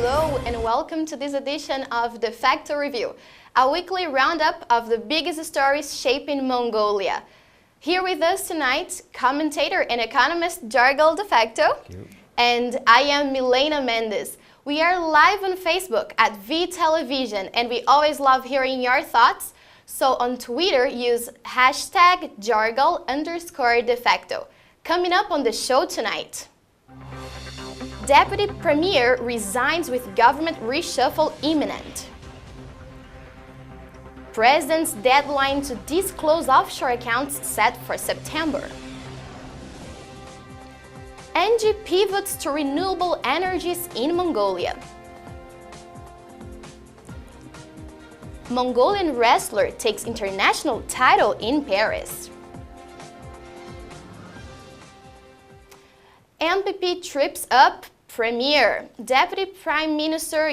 Hello and welcome to this edition of Defacto Review, a weekly roundup of the biggest stories shaping Mongolia. Here with us tonight, commentator and economist Jargal Defacto, and I am Milena Mendes. We are live on Facebook at V Television, and we always love hearing your thoughts. So on Twitter, use hashtag Jargal_Defacto. Coming up on the show tonight, Deputy Premier resigns with government reshuffle imminent. President's deadline to disclose offshore accounts set for September. Engie pivots to renewable energies in Mongolia. Mongolian wrestler takes international title in Paris. MPP trips up Premier. Deputy Prime Minister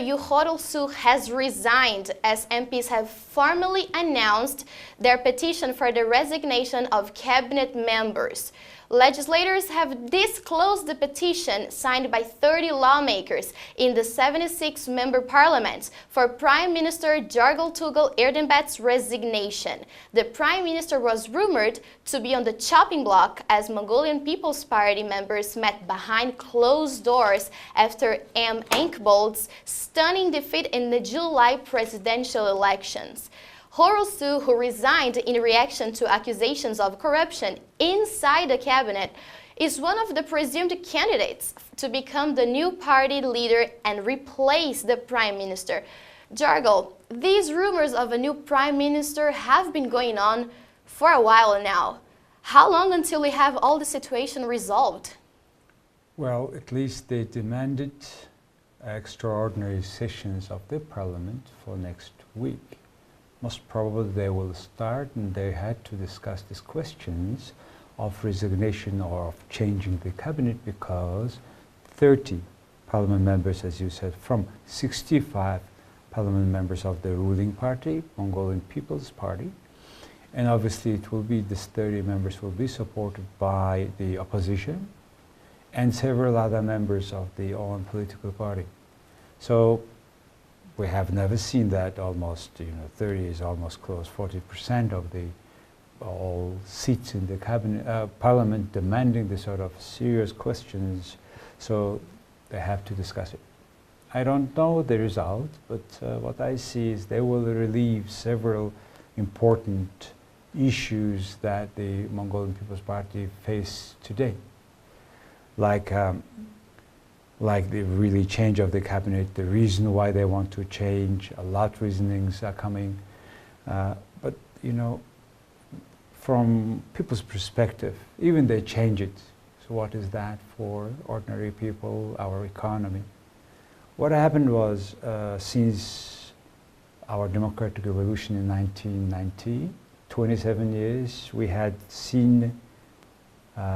Su has resigned as MPs have formally announced their petition for the resignation of cabinet members. Legislators have disclosed the petition signed by 30 lawmakers in the 76-member parliament for Prime Minister Jargal Erdenbet's resignation. The Prime Minister was rumored to be on the chopping block as Mongolian People's Party members met behind closed doors after Enkbold's stunning defeat in the July presidential elections. Su, who resigned in reaction to accusations of corruption inside the cabinet, is one of the presumed candidates to become the new party leader and replace the prime minister. Jargal, these rumors of a new prime minister have been going on for a while now. How long until we have all the situation resolved? Well, at least they demanded extraordinary sessions of the parliament for next week. Most probably they will start, and they had to discuss these questions of resignation or of changing the cabinet because 30 parliament members, as you said, from 65 parliament members of the ruling party, Mongolian People's Party, and obviously it will be, these 30 members will be supported by the opposition and several other members of the own political party. So we have never seen that. Almost, 30 is almost close, 40% of the all seats in the cabinet, parliament demanding the sort of serious questions. So they have to discuss it. I don't know the result, but what I see is they will relieve several important issues that the Mongolian People's Party face today, like the really change of the cabinet, the reason why they want to change, a lot of reasonings are coming. But, from people's perspective, even they change it. So what is that for ordinary people, our economy? What happened was, since our democratic revolution in 1990, 27 years, we had seen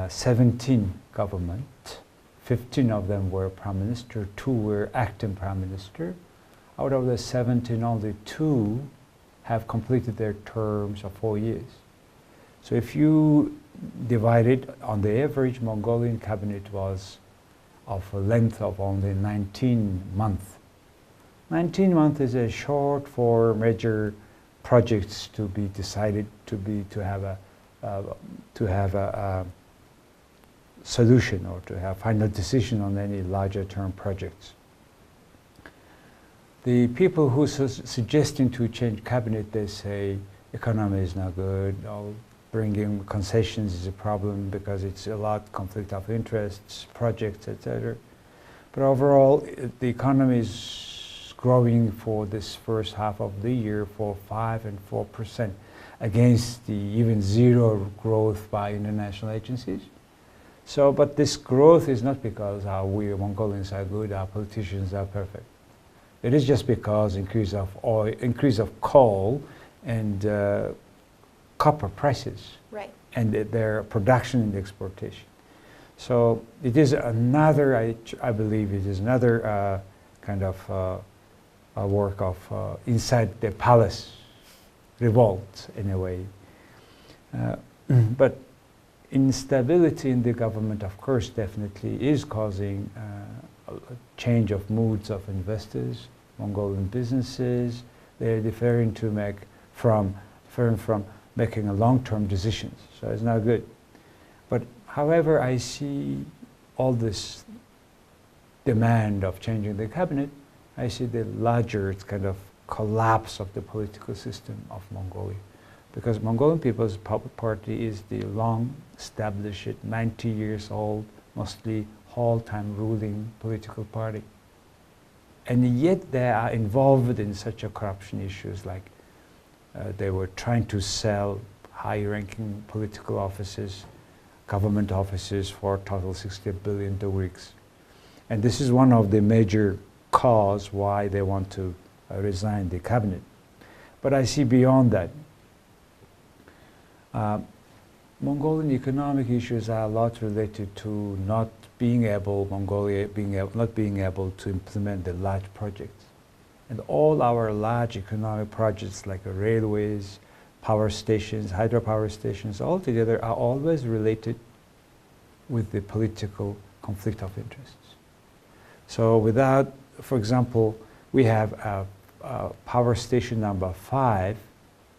17 governments. 15 of them were prime minister, 2 were acting prime minister. Out of the 17, only 2 have completed their terms of 4 years. So if you divide it, on the average, Mongolian cabinet was of a length of only 19 months. 19 months is a short for major projects to be decided, to have a solution or to have final decision on any larger term projects. The people who suggesting to change cabinet, they say economy is not good, bringing concessions is a problem because it's a lot conflict of interests, projects, etc. But overall, the economy is growing for this first half of the year for 5% and 4% against the even zero growth by international agencies. So, but this growth is not because we Mongolians are good, our politicians are perfect. It is just because increase of oil, increase of coal, and copper prices, right, and their production and exportation. So it is another, I believe, it is another kind of a work of inside the palace revolt in a way. But instability in the government, of course, definitely is causing change of moods of investors, Mongolian businesses. They're deferring from making a long-term decisions. So it's not good. But however, I see all this demand of changing the cabinet, I see the larger kind of collapse of the political system of Mongolia. Because Mongolian People's Party is the long-established, 90 years old, mostly whole-time ruling political party. And yet they are involved in such a corruption issues, like they were trying to sell high-ranking political offices, government offices for total 60 billion dogriks. And this is one of the major cause why they want to resign the cabinet. But I see beyond that. Mongolian economic issues are a lot related to not being able to implement the large projects. And all our large economic projects like railways, power stations, hydropower stations, all together are always related with the political conflict of interests. So without, for example, we have a power station number 5,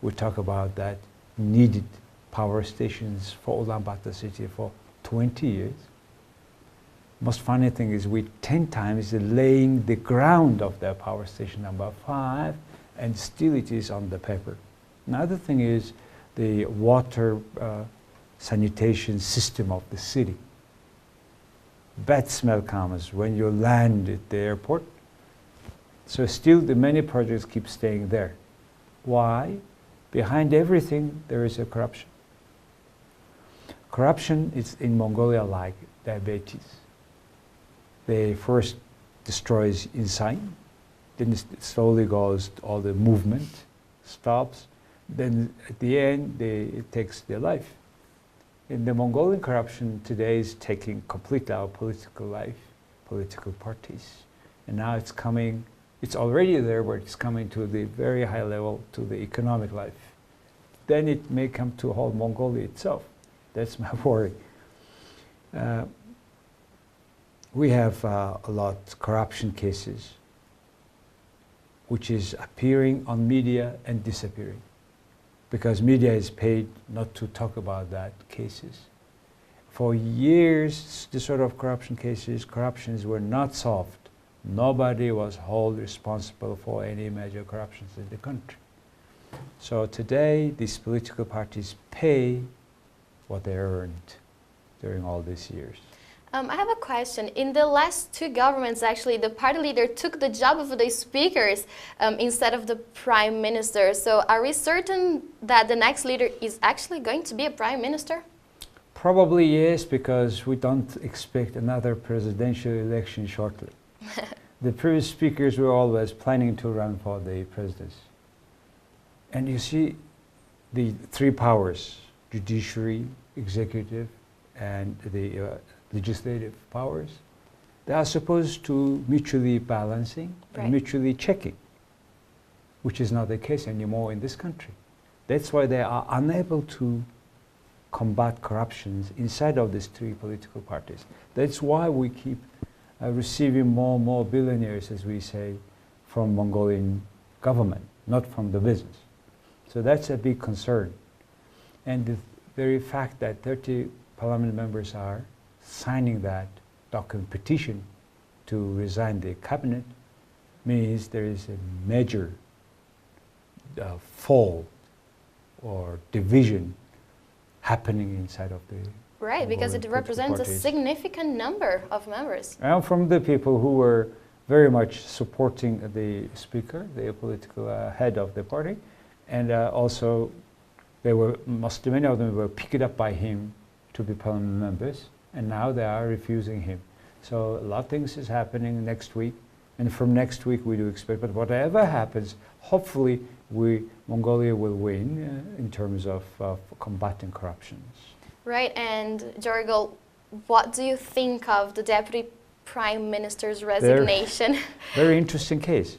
we talk about that needed power stations for Ulaanbaatar city for 20 years. Most funny thing is we 10 times laying the ground of the power station number 5 and still it is on the paper. Another thing is the water sanitation system of the city. Bad smell comes when you land at the airport. So still the many projects keep staying there. Why? Behind everything there is a corruption. Corruption is in Mongolia like diabetes. They first destroys inside, then it slowly goes, all the movement stops, then at the end it takes their life. In the Mongolian corruption today is taking completely our political life, political parties. And now it's coming, it's already there, but it's coming to the very high level, to the economic life. Then it may come to whole Mongolia itself. That's my worry. We have a lot of corruption cases which is appearing on media and disappearing because media is paid not to talk about that cases. For years, this sort of corruptions were not solved. Nobody was held responsible for any major corruptions in the country. So today, these political parties pay what they earned during all these years. I have a question. In the last 2 governments, actually, the party leader took the job of the speakers instead of the prime minister. So are we certain that the next leader is actually going to be a prime minister? Probably yes, because we don't expect another presidential election shortly. The previous speakers were always planning to run for the presidency. And you see the 3 powers, judiciary, executive, and the legislative powers, they are supposed to mutually balancing and mutually checking, which is not the case anymore in this country. That's why they are unable to combat corruptions inside of these 3 political parties. That's why we keep receiving more and more billionaires, as we say, from Mongolian government, not from the business. So that's a big concern. And the very fact that 30 parliament members are signing that document petition to resign the cabinet means there is a major fall or division happening inside of the Right, because it represents a significant number of members. And from the people who were very much supporting the speaker, the political head of the party, and also many of them were picked up by him to be parliament members, and now they are refusing him. So a lot of things is happening next week, and from next week we do expect, but whatever happens, hopefully Mongolia will win in terms of combating corruptions. Right, and Jorgel, what do you think of the Deputy Prime Minister's resignation? Very interesting case.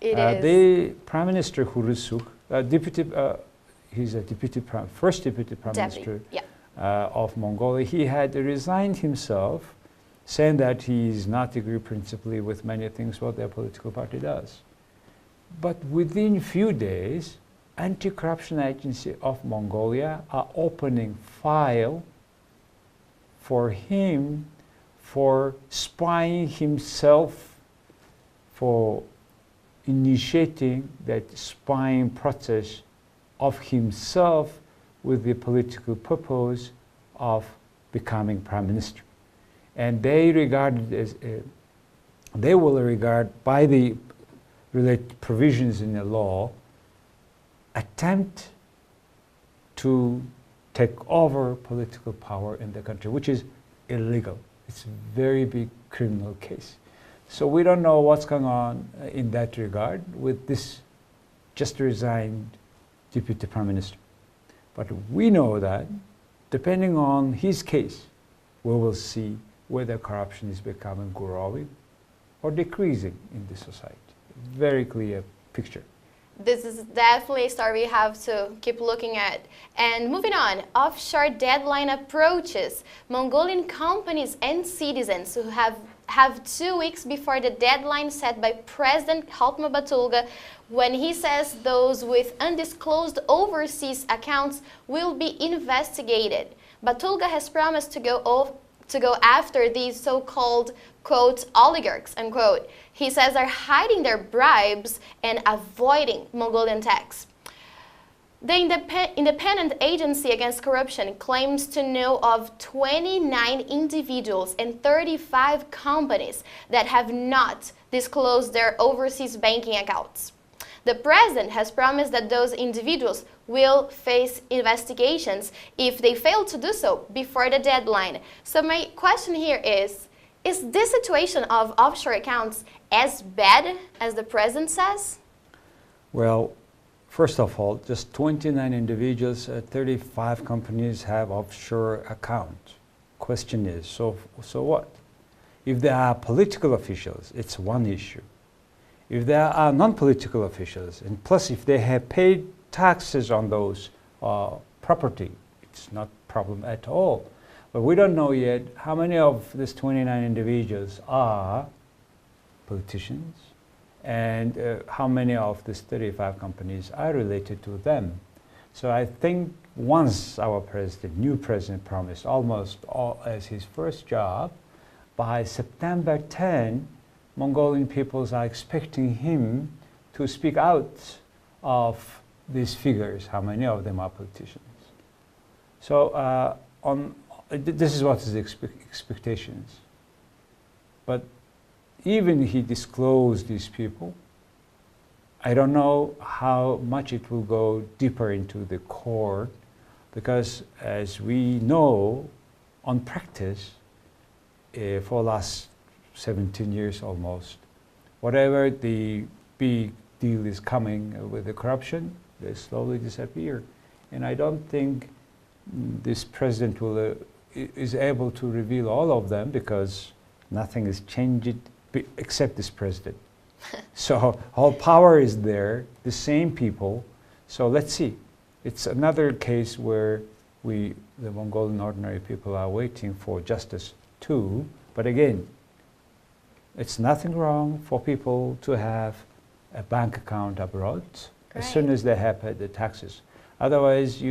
It is. The Prime Minister Hurusuk, he's a first Deputy Prime Minister of Mongolia. He had resigned himself saying that he is not agree principally with many things what their political party does. But within few days, Anti-Corruption Agency of Mongolia are opening file for him for spying himself, for initiating that spying process of himself with the political purpose of becoming prime minister. And they regard it as, they will regard by the related provisions in the law, attempt to take over political power in the country, which is illegal. It's a very big criminal case. So we don't know what's going on in that regard with this just resigned deputy prime minister. But we know that depending on his case, we will see whether corruption is becoming growing or decreasing in the society. Very clear picture. This is definitely a story we have to keep looking at. And moving on, offshore deadline approaches. Mongolian companies and citizens who have 2 weeks before the deadline set by President Khaltma Batulga, when he says those with undisclosed overseas accounts will be investigated. Batulga has promised to go after these so-called, quote, oligarchs, unquote. He says are hiding their bribes and avoiding Mongolian tax. The Independent Agency Against Corruption claims to know of 29 individuals and 35 companies that have not disclosed their overseas banking accounts. The president has promised that those individuals will face investigations if they fail to do so before the deadline. So my question here is this situation of offshore accounts as bad as the president says? Well, first of all, just 29 individuals, 35 companies have offshore accounts. Question is, so what? If they are political officials, it's one issue. If there are non-political officials, and plus if they have paid taxes on those property, it's not a problem at all. But we don't know yet how many of these 29 individuals are politicians and how many of these 35 companies are related to them. So I think once our president, new president, promised almost all as his first job, by September 10, Mongolian peoples are expecting him to speak out of these figures, how many of them are politicians. So this is what is the expectations. But even he disclosed these people, I don't know how much it will go deeper into the court, because as we know, on practice, for the last 17 years almost, whatever the big deal is coming with the corruption, they slowly disappear. And I don't think this president is able to reveal all of them, because nothing is changed except this president. So all power is there, the same people. So let's see. It's another case where the Mongolian ordinary people are waiting for justice too. But again, it's nothing wrong for people to have a bank account abroad as soon as they have paid the taxes. Otherwise,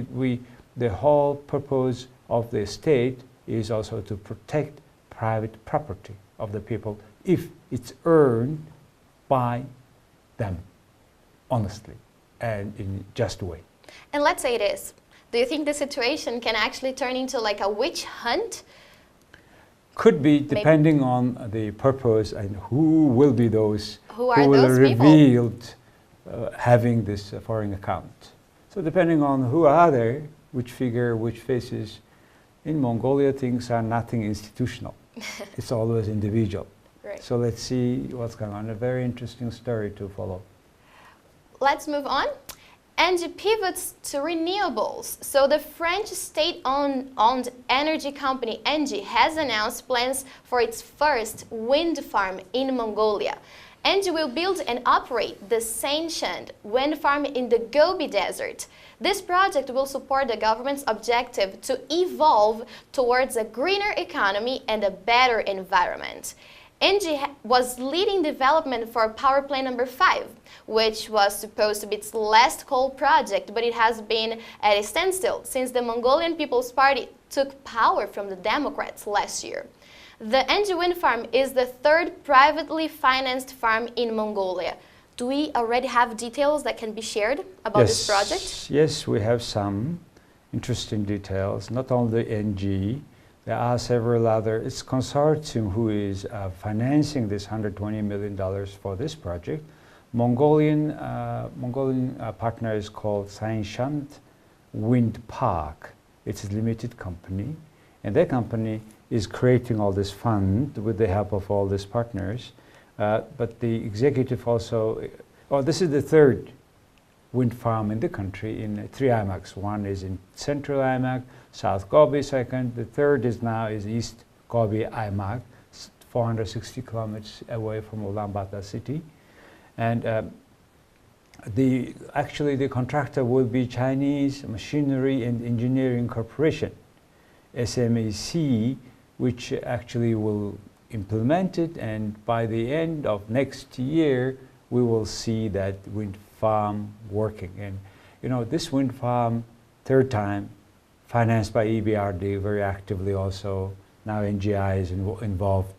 the whole purpose of the state is also to protect private property of the people if it's earned by them honestly and in a just way. And let's say it is. Do you think the situation can actually turn into like a witch hunt? Could be, depending on the purpose and who will be those who will reveal having this foreign account. So depending on who are there, which figure, which faces, in Mongolia things are nothing institutional. It's always individual. Right. So let's see what's going on. A very interesting story to follow. Let's move on. Engie pivots to renewables. So the French state-owned energy company Engie has announced plans for its first wind farm in Mongolia. Engie will build and operate the sanctioned wind farm in the Gobi Desert. This project will support the government's objective to evolve towards a greener economy and a better environment. Engie was leading development for power plant number 5, which was supposed to be its last coal project, but it has been at a standstill since the Mongolian People's Party took power from the Democrats last year. The Engie wind farm is the third privately financed farm in Mongolia. Do we already have details that can be shared about this project? Yes, we have some interesting details. Not only Engie, there are several other. It's consortium who is financing this $120 million for this project. Mongolian partner is called Sainshant Wind Park. It's a limited company, and that company is creating all this fund with the help of all these partners. But the executive also, this is the third wind farm in the country in 3 IMACs. One is in Central IMAC, South Gobi second. The third is now East Gobi IMAC, 460 kilometers away from Ulaanbaatar city. And actually the contractor will be Chinese Machinery and Engineering Corporation, SMAC, which actually will implement it, and by the end of next year we will see that wind farm working. And you know, this wind farm, third time, financed by EBRD very actively also. Now NGI is involved,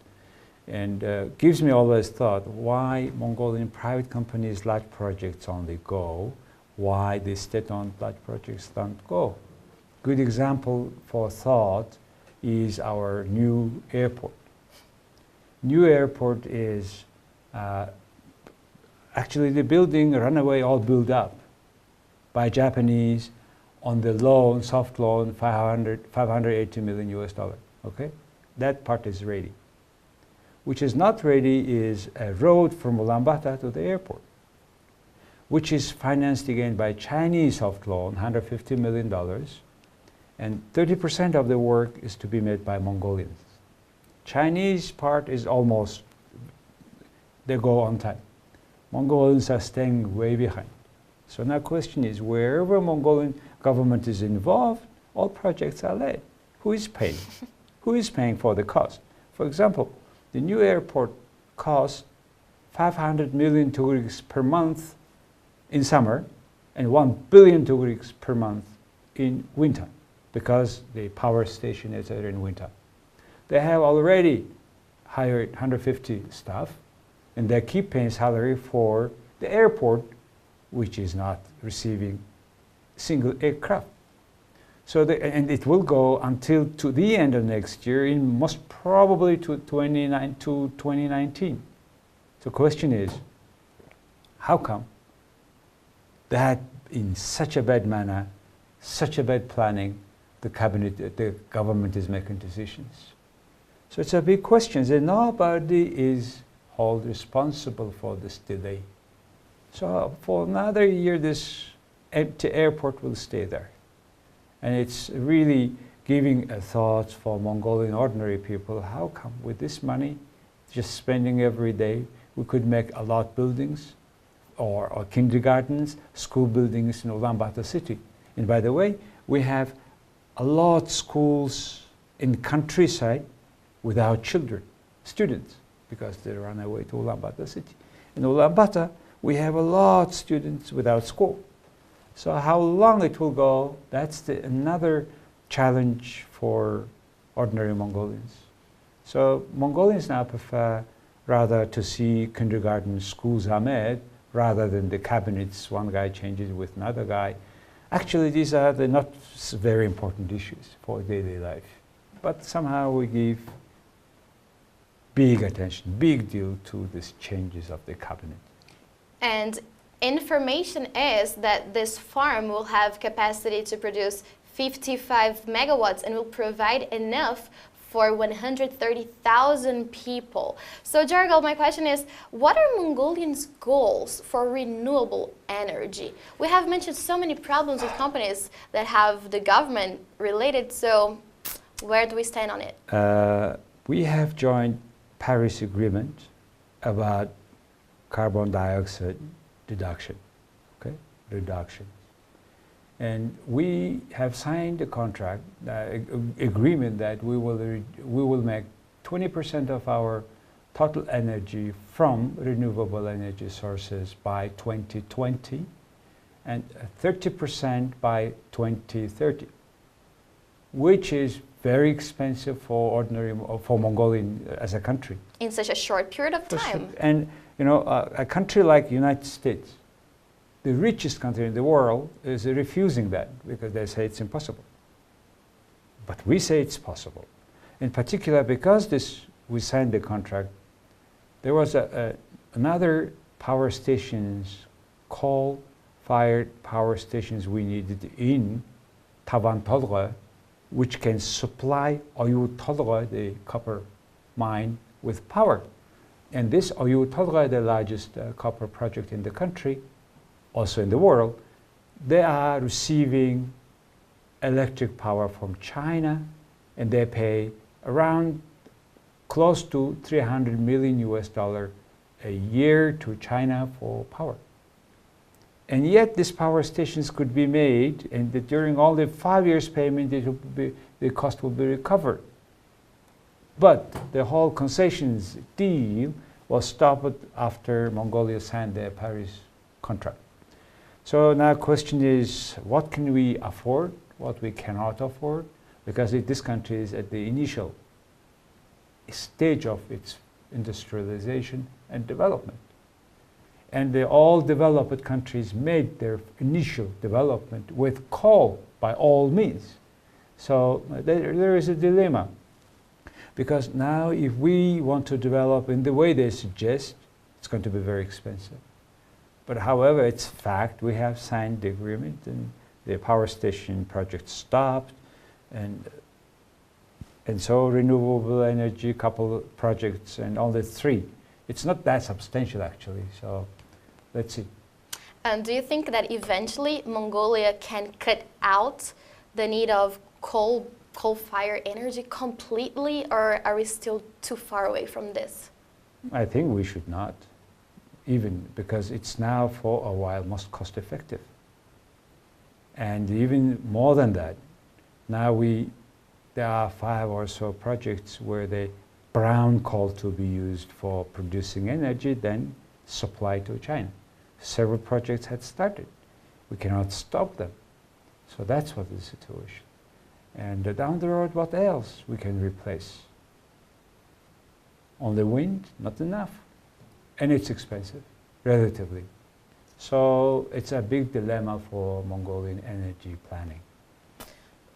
and gives me always thought, why Mongolian private companies large projects only go, why the state-owned large projects don't go. Good example for thought is our new airport. New airport is actually the building, runway all built up by Japanese on the loan, soft loan, 580 million US dollar, okay? That part is ready. Which is not ready is a road from Ulaanbaatar to the airport, which is financed again by Chinese soft loan, $150 million, and 30% of the work is to be made by Mongolians. Chinese part is almost, they go on time. Mongolians are staying way behind. So now question is, wherever Mongolian government is involved, all projects are led. Who is paying? Who is paying for the cost? For example, the new airport costs 500 million tugriks per month in summer and 1 billion tugriks per month in winter, because the power station is there in winter. They have already hired 150 staff, and they keep paying salary for the airport, which is not receiving single aircraft. So and it will go until to the end of next year, in most probably to 2019. So question is, how come that in such a bad manner, such a bad planning, the government is making decisions? So it's a big question, and nobody is held responsible for this delay. So for another year, this empty airport will stay there. And it's really giving a thought for Mongolian ordinary people, how come with this money, just spending every day, we could make a lot of buildings, or kindergartens, school buildings in Ulaanbaatar city. And by the way, we have a lot of schools in countryside without children, students, because they run away to Ulaanbaatar city. In Ulaanbaatar, we have a lot of students without school. So how long it will go, that's another challenge for ordinary Mongolians. So Mongolians now prefer rather to see kindergarten schools are made rather than the cabinets, one guy changes with another guy. Actually, these are the not very important issues for daily life. But somehow we give big attention, big deal to these changes of the cabinet. And information is that this farm will have capacity to produce 55 megawatts and will provide enough for 130,000 people. So Jargal, my question is, what are Mongolians' goals for renewable energy? We have mentioned so many problems with companies that have the government related, so where do we stand on it? We have joined Paris Agreement about carbon dioxide reduction, okay, reduction. And we have signed a contract, agreement that we will make 20% of our total energy from renewable energy sources by 2020 and 30% by 2030, which is very expensive for Mongolia as a country. In such a short period of time. And you know, a country like United States, the richest country in the world, is refusing that because they say it's impossible. But we say it's possible. In particular, because we signed the contract, there was another power stations, coal-fired power stations we needed in Tavan, which can supply Oyu, the copper mine, with power. And this Oyu, the largest copper project in the country, also in the world, they are receiving electric power from China, and they pay around close to $300 million a year to China for power. And yet these power stations could be made, and that during all the 5 years payment, the cost will be recovered. But the whole concessions deal was stopped after Mongolia signed the Paris contract. So now the question is, what can we afford, what we cannot afford? Because this country is at the initial stage of its industrialization and development. And all developed countries made their initial development with coal by all means. So there is a dilemma. Because now if we want to develop in the way they suggest, it's going to be very expensive. But however, it's fact, we have signed the agreement and the power station project stopped, and so renewable energy, couple projects, and all the three. It's not that substantial actually, so let's see. And do you think that eventually Mongolia can cut out the need of coal-fired energy completely, or are we still too far away from this? I think we should not, even because it's now for a while most cost effective. And even more than that, now there are 5 or so projects where the brown coal to be used for producing energy, then supplied to China. Several projects had started. We cannot stop them. So that's what the situation. And down the road, what else we can replace? Only wind, not enough. And it's expensive, relatively. So it's a big dilemma for Mongolian energy planning.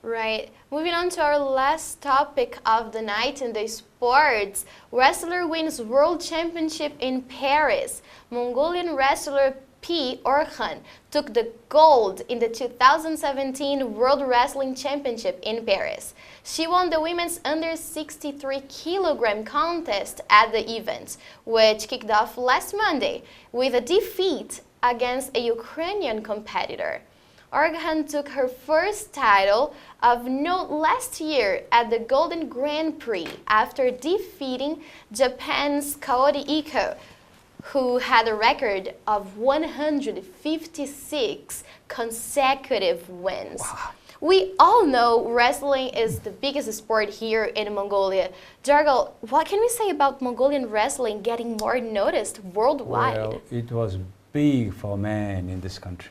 Right. Moving on to our last topic of the night in the sports. Wrestler wins World Championship in Paris. Mongolian wrestler P. Orkhan took the gold in the 2017 World Wrestling Championship in Paris. She won the women's under 63 kilogram contest at the event, which kicked off last Monday with a defeat against a Ukrainian competitor. Orkhan took her first title of note last year at the Golden Grand Prix after defeating Japan's Kaori Iko, who had a record of 156 consecutive wins. Wow. We all know wrestling is the biggest sport here in Mongolia. Jargal, what can we say about Mongolian wrestling getting more noticed worldwide? Well, it was big for men in this country.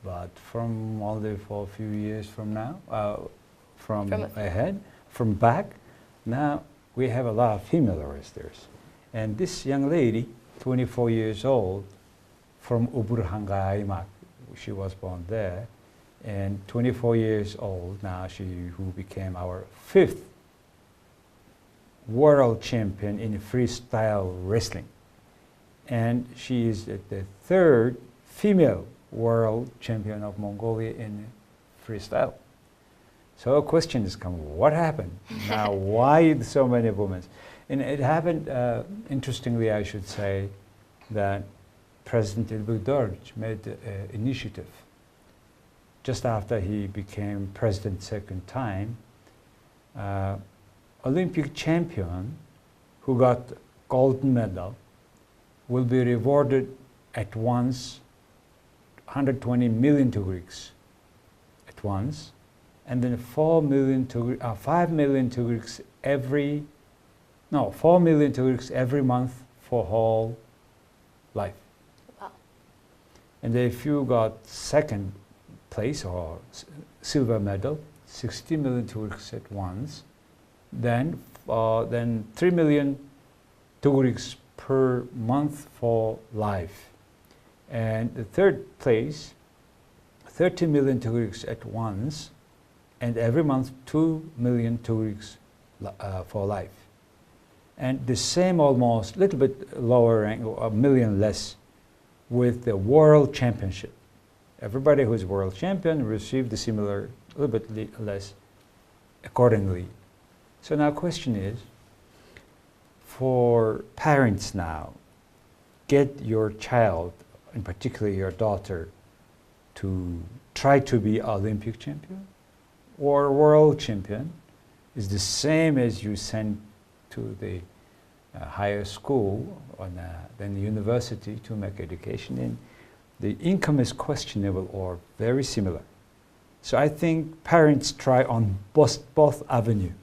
But from only for a few years from now, from back, now we have a lot of female wrestlers. And this young lady, 24 years old, from Uburhangaimak, she was born there, and 24 years old now, who became our 5th world champion in freestyle wrestling. And she is the 3rd female world champion of Mongolia in freestyle. So a question is coming, what happened? Now, why so many women? And it happened, interestingly, I should say, that President Ilbek made an initiative. Just after he became president 2nd time, Olympic champion who got gold medal will be rewarded at once 120 million Tugriks at once, and then 4 million 5 million Tugriks every month for whole life. Wow. And if you got second place or silver medal, 60 million Tugriks at once, then 3 million Tugriks per month for life. And the third place, 30 million Tugriks at once, and every month 2 million Tugriks for life. And the same, almost a little bit lower rank, a million less, with the World Championship. Everybody who's World Champion received a similar, a little bit less accordingly. So now question is, for parents now, get your child, in particular your daughter, to try to be Olympic champion or world champion, is the same as you send to the higher school or then the university to make education in. The income is questionable or very similar. So I think parents try on both avenues.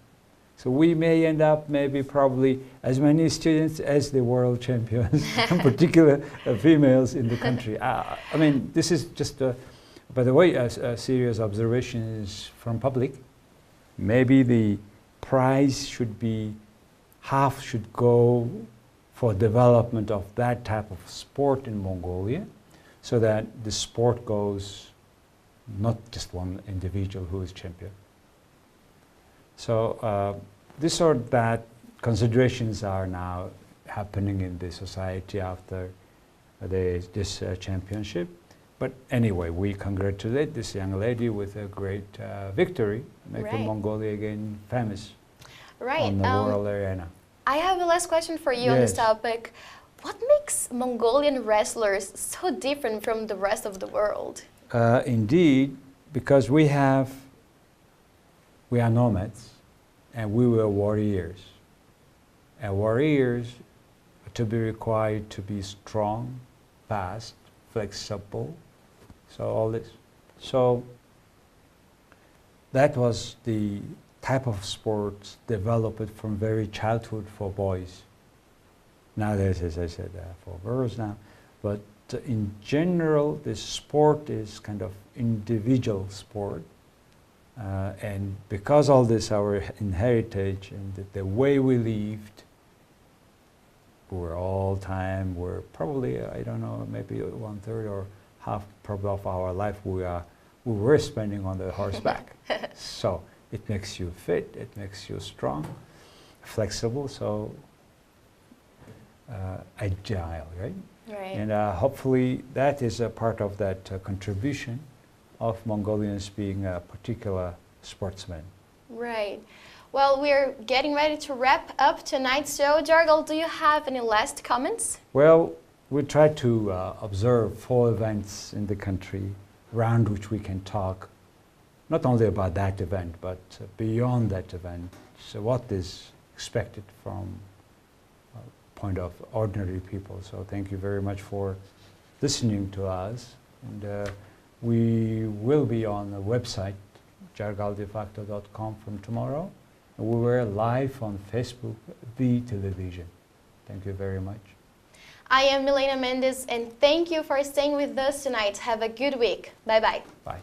So we may end up probably as many students as the world champions, in particular females in the country. I mean, this is just, by the way, a serious observation is from public. Maybe the prize should be, half should go for development of that type of sport in Mongolia, so that the sport goes not just one individual who is champion. So this or that considerations are now happening in the society after this championship. But anyway, we congratulate this young lady with a great victory, making Mongolia again famous on the world arena. I have a last question for you on this topic. What makes Mongolian wrestlers so different from the rest of the world? Indeed, because we are nomads, and we were warriors. And warriors are to be required to be strong, fast, flexible, so all this. So that was the type of sports developed from very childhood for boys. Nowadays, as I said, for girls now. But in general, this sport is kind of individual sport. And because all this, our heritage and the way we lived, we're probably, I don't know, maybe 1/3 or half probably of our life we were spending on the horseback. So it makes you fit, it makes you strong, flexible, so agile, right? Right. And hopefully that is a part of that contribution of Mongolians being a particular sportsman. Right. Well, we're getting ready to wrap up tonight's show. Jargal, do you have any last comments? Well, we try to observe 4 events in the country around which we can talk, not only about that event, but beyond that event. So what is expected from point of ordinary people. So thank you very much for listening to us. And we will be on the website, jargaldefacto.com, from tomorrow. And we were live on Facebook, the television. Thank you very much. I am Milena Mendes, and thank you for staying with us tonight. Have a good week. Bye-bye. Bye.